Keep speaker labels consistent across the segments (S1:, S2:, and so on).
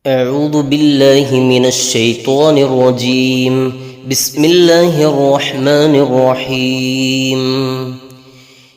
S1: أعوذ بالله من الشيطان الرجيم. بسم الله الرحمن الرحيم.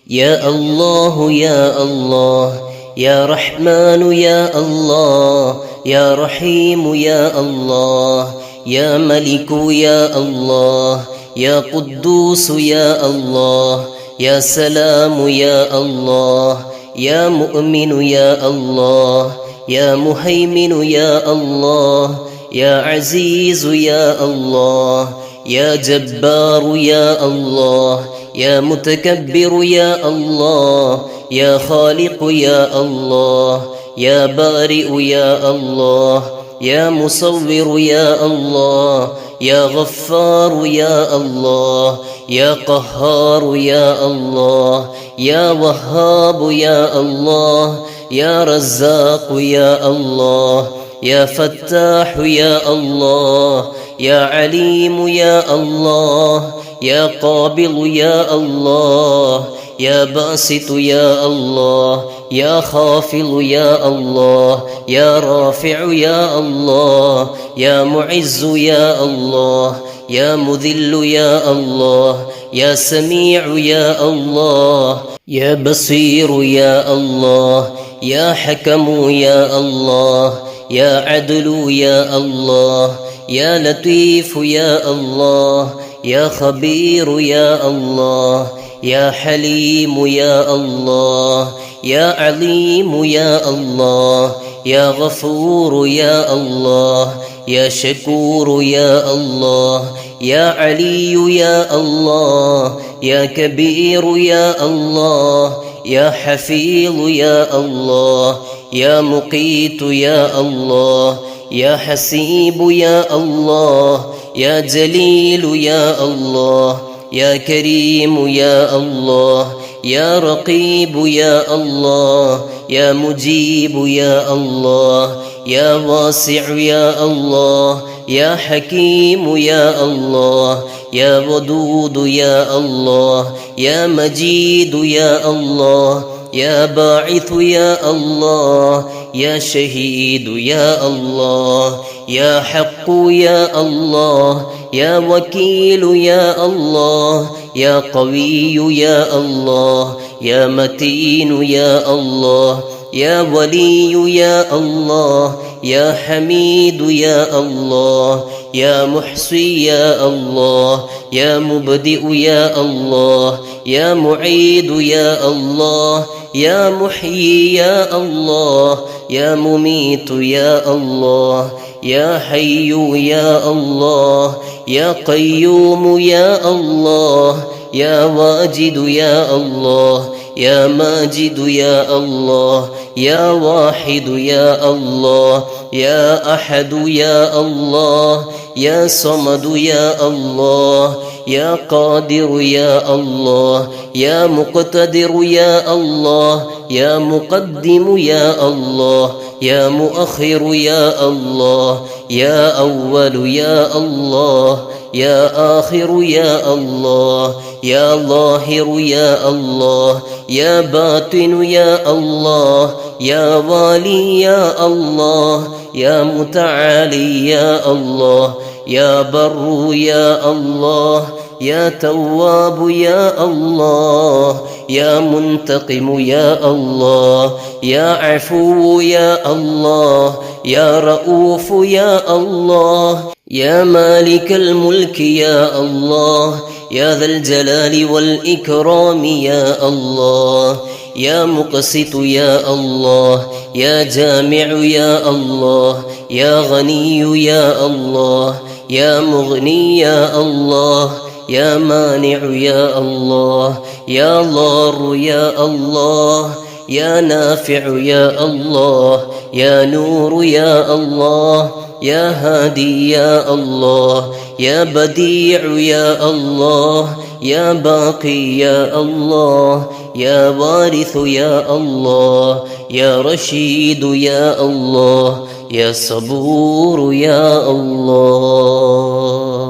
S1: يا الله يا الله يا رحمن يا الله يا رحيم يا الله يا ملك يا الله يا قدوس يا الله يا سلام يا الله يا مؤمن يا الله يا مهيمن يا الله يا عزيز يا الله يا جبار يا الله يا متكبر يا الله يا خالق يا الله يا بارئ يا الله يا مصور يا الله يا غفار يا الله يا قهار يا الله يا وهاب يا الله يا رزاق يا الله يا فتاح يا الله يا عليم يا الله يا قابض يا الله يا باسط يا الله يا خافض يا الله يا رافع يا الله يا معز يا الله يا مذل يا الله يا سميع يا الله يا بصير يا الله يا حكم يا الله يا عدل يا الله يا لطيف يا الله يا خبير يا الله يا حليم يا الله يا عليم يا الله يا غفور يا الله يا شكور يا الله يا علي يا الله يا كبير يا الله يا حفيظ يا الله يا مقيت يا الله يا حسيب يا الله يا جليل يا الله يا كريم يا الله يا رقيب يا الله يا مجيب يا الله يا واسع يا الله يا حكيم يا الله يا ودود يا الله يا مجيد يا الله يا باعث يا الله يا شهيد يا الله يا حق يا الله يا وكيل يا الله يا قوي يا الله يا متين يا الله يا ولي يا الله يا حميد يا الله يا محصي يا الله يا مبدئ يا الله يا معيد يا الله يا محيي يا الله يا مميت يا الله يا حي يا الله يا قيوم يا الله يا واجد يا الله يا ماجد يا الله يا واحد يا الله يا أحد يا الله يا صمد يا الله يا قادر يا الله يا مقتدر يا الله يا مقدم يا الله يا مؤخر يا الله يا أول يا الله يا آخر يا الله يا ظاهر يا الله يا باطن يا الله يا والي يا الله يا متعالي يا الله يا بر يا الله يا تواب يا الله يا منتقم يا الله يا عفو يا الله يا رؤوف يا الله يا مالك الملك يا الله يا ذا الجلال والإكرام يا الله يا مقسط يا الله يا جامع يا الله يا غني يا الله يا مغني يا الله يا مانع يا الله يا ضار يا الله يا نافع يا الله يا نور يا الله يا هادي يا الله يا بديع يا الله يا باقي يا الله يا وارث يا الله يا رشيد يا الله يا صبور يا الله.